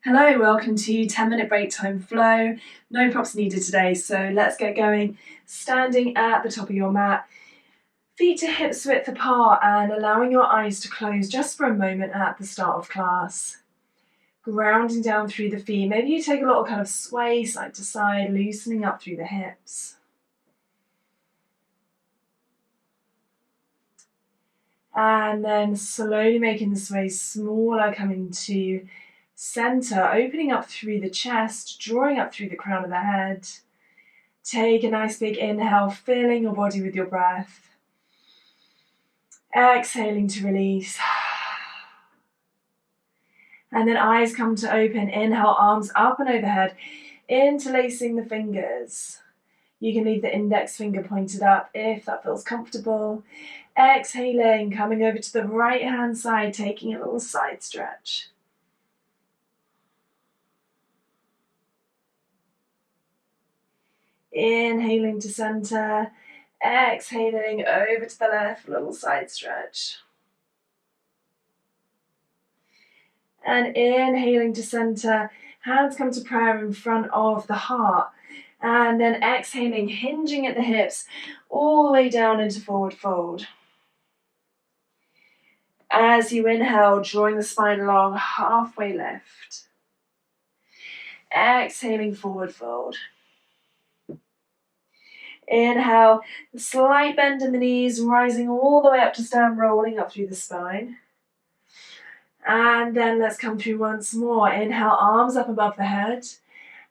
Hello, welcome to 10-minute break time flow. No props needed today, so let's get going. Standing at the top of your mat, feet to hips width apart and allowing your eyes to close just for a moment at the start of class. Grounding down through the feet. Maybe you take a little kind of sway side to side, loosening up through the hips. And then slowly making the sway smaller, coming to center, opening up through the chest, drawing up through the crown of the head. Take a nice big inhale, filling your body with your breath. Exhaling to release. And then eyes come to open. Inhale, arms up and overhead, interlacing the fingers. You can leave the index finger pointed up if that feels comfortable. Exhaling, coming over to the right hand side, taking a little side stretch. Inhaling to center, exhaling over to the left, little side stretch. And inhaling to center, hands come to prayer in front of the heart. And then exhaling, hinging at the hips, all the way down into forward fold. As you inhale, drawing the spine long, halfway lift. Exhaling, forward fold. Inhale, slight bend in the knees, rising all the way up to stand, rolling up through the spine. And then let's come through once more. Inhale, arms up above the head.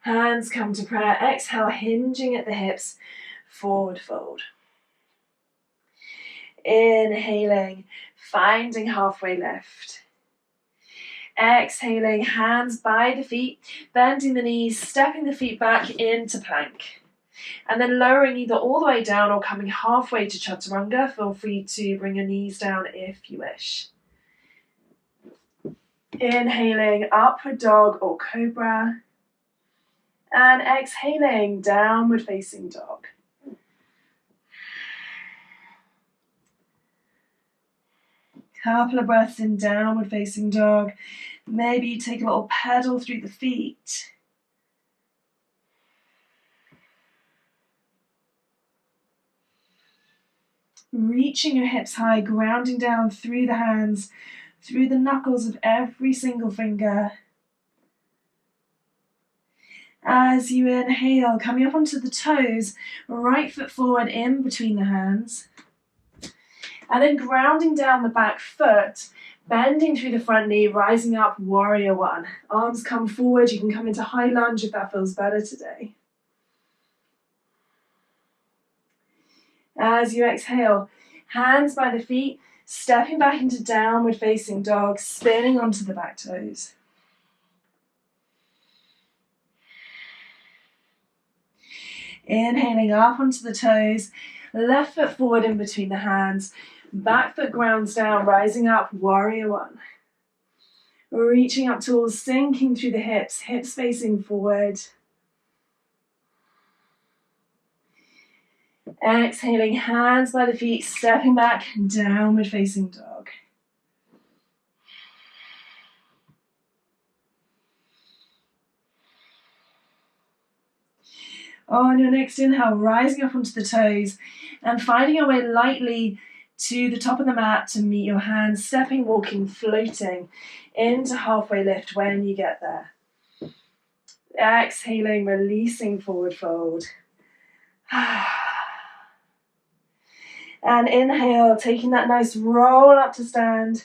Hands come to prayer. Exhale, hinging at the hips, forward fold. Inhaling, finding halfway lift. Exhaling, hands by the feet, bending the knees, stepping the feet back into plank. And then lowering either all the way down or coming halfway to chaturanga. Feel free to bring your knees down if you wish. Inhaling, upward dog or cobra. And exhaling, downward facing dog. Couple of breaths in downward facing dog. Maybe you take a little pedal through the feet. Reaching your hips high, grounding down through the hands, through the knuckles of every single finger. As you inhale, coming up onto the toes, right foot forward in between the hands. And then grounding down the back foot, bending through the front knee, rising up, warrior one. Arms come forward, you can come into high lunge if that feels better today. As you exhale, hands by the feet, stepping back into downward facing dog, spinning onto the back toes. Inhaling up onto the toes, left foot forward in between the hands, back foot grounds down, rising up, warrior one. Reaching up tall, sinking through the hips, hips facing forward. Exhaling, hands by the feet, stepping back, downward facing dog. On your next inhale, rising up onto the toes and finding your way lightly to the top of the mat to meet your hands, stepping, walking, floating into halfway lift when you get there. Exhaling, releasing forward fold. And inhale, taking that nice roll up to stand.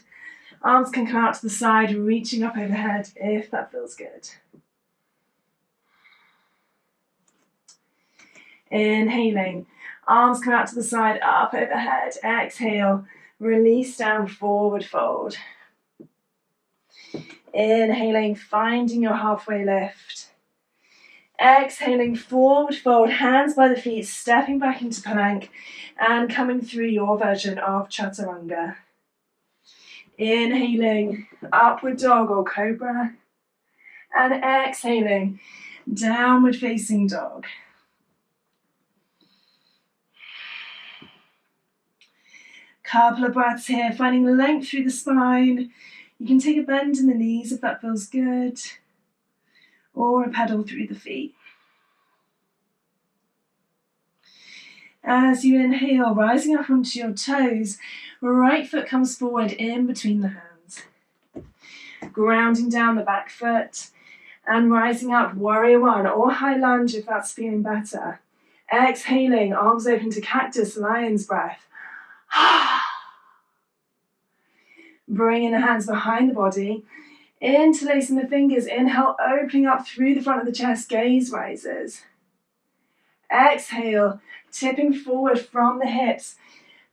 Arms can come out to the side, reaching up overhead if that feels good. Inhaling, arms come out to the side, up overhead. Exhale, release down, forward fold. Inhaling, finding your halfway lift. Exhaling, forward fold, hands by the feet, stepping back into plank and coming through your version of chaturanga. Inhaling, upward dog or cobra. And exhaling, downward facing dog. Couple of breaths here, finding length through the spine. You can take a bend in the knees if that feels good. or a pedal through the feet. As you inhale, rising up onto your toes, right foot comes forward in between the hands. Grounding down the back foot and rising up, warrior one or high lunge if that's feeling better. Exhaling, arms open to cactus, lion's breath. Bringing the hands behind the body, interlacing the fingers, inhale, opening up through the front of the chest, gaze rises. Exhale, tipping forward from the hips,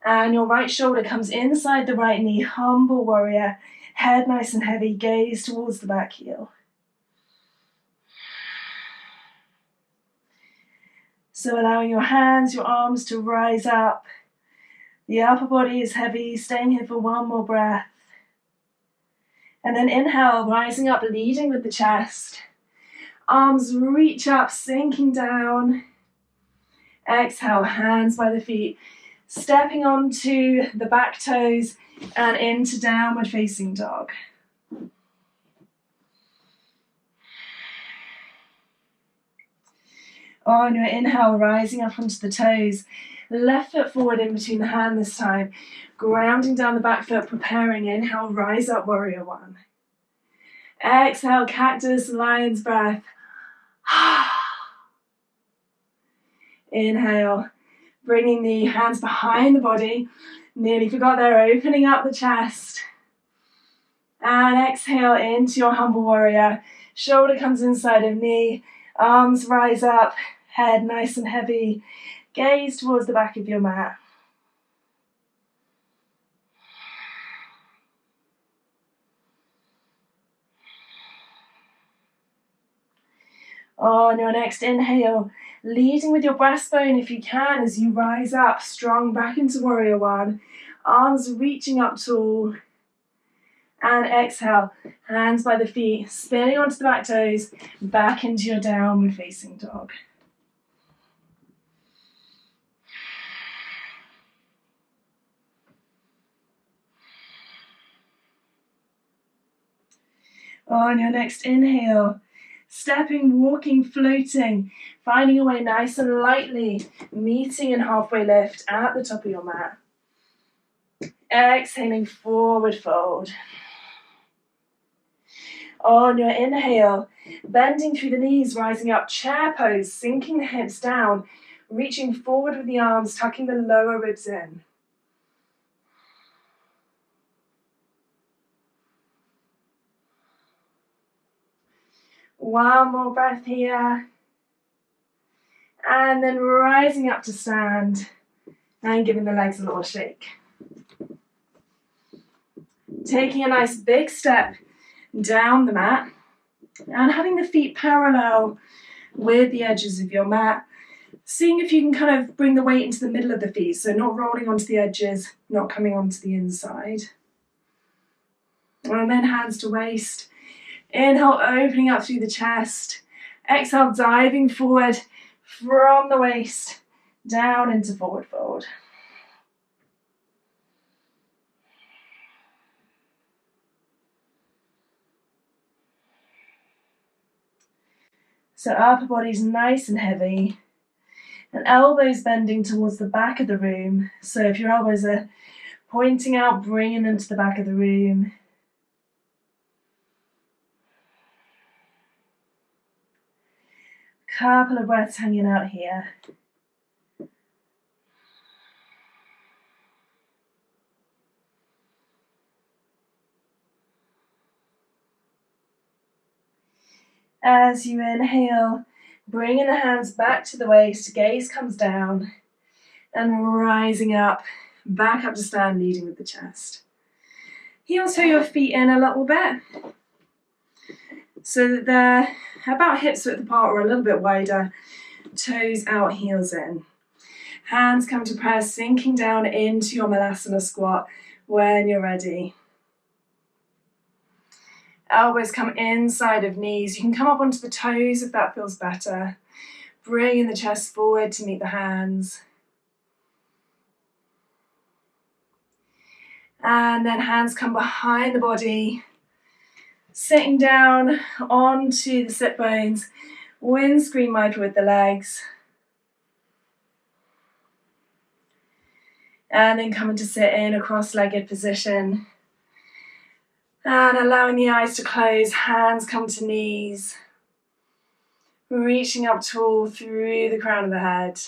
and your right shoulder comes inside the right knee, humble warrior, head nice and heavy, gaze towards the back heel. So allowing your hands, your arms to rise up. The upper body is heavy, staying here for one more breath. And then inhale, rising up, leading with the chest. Arms reach up, sinking down. Exhale, hands by the feet, stepping onto the back toes and into downward facing dog. On your inhale, rising up onto the toes, left foot forward in between the hand this time, grounding down the back foot, preparing. Inhale, rise up, warrior one. Exhale, cactus, lion's breath. Inhale, bringing the hands behind the body. Nearly forgot there, opening up the chest. And exhale into your humble warrior. Shoulder comes inside of knee, arms rise up, head nice and heavy. Gaze towards the back of your mat. On your next inhale, leading with your breastbone if you can as you rise up, strong back into warrior one. Arms reaching up tall. And exhale, hands by the feet, spinning onto the back toes, back into your downward facing dog. On your next inhale, stepping, walking, floating, finding your way nice and lightly, meeting in halfway lift at the top of your mat. Exhaling, forward fold. On your inhale, bending through the knees, rising up, chair pose, sinking the hips down, reaching forward with the arms, tucking the lower ribs in. One more breath here. And then rising up to stand and giving the legs a little shake. Taking a nice big step down the mat and having the feet parallel with the edges of your mat. Seeing if you can kind of bring the weight into the middle of the feet, so not rolling onto the edges, not coming onto the inside. And then hands to waist. Inhale, opening up through the chest. Exhale, diving forward from the waist down into forward fold. So upper body's nice and heavy. And elbows bending towards the back of the room. So if your elbows are pointing out, bringing them to the back of the room. Couple of breaths hanging out here. As you inhale, bringing the hands back to the waist, gaze comes down, and rising up, back up to stand, leading with the chest. Heel toe your feet in a little bit, so that they're about hips width apart or a little bit wider, toes out, heels in. Hands come to press, sinking down into your Malasana squat when you're ready. Elbows come inside of knees. You can come up onto the toes if that feels better. Bringing the chest forward to meet the hands. And then hands come behind the body. Sitting down onto the sit bones, windscreen wiper with the legs. And then coming to sit in a cross-legged position. And allowing the eyes to close, hands come to knees. Reaching up tall through the crown of the head.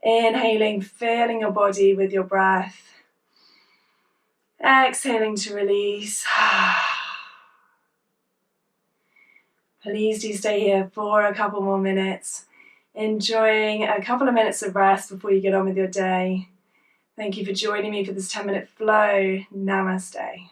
Inhaling, filling your body with your breath. Exhaling to release. Please do stay here for a couple more minutes, enjoying a couple of minutes of rest before you get on with your day. Thank you for joining me for this 10-minute flow. Namaste.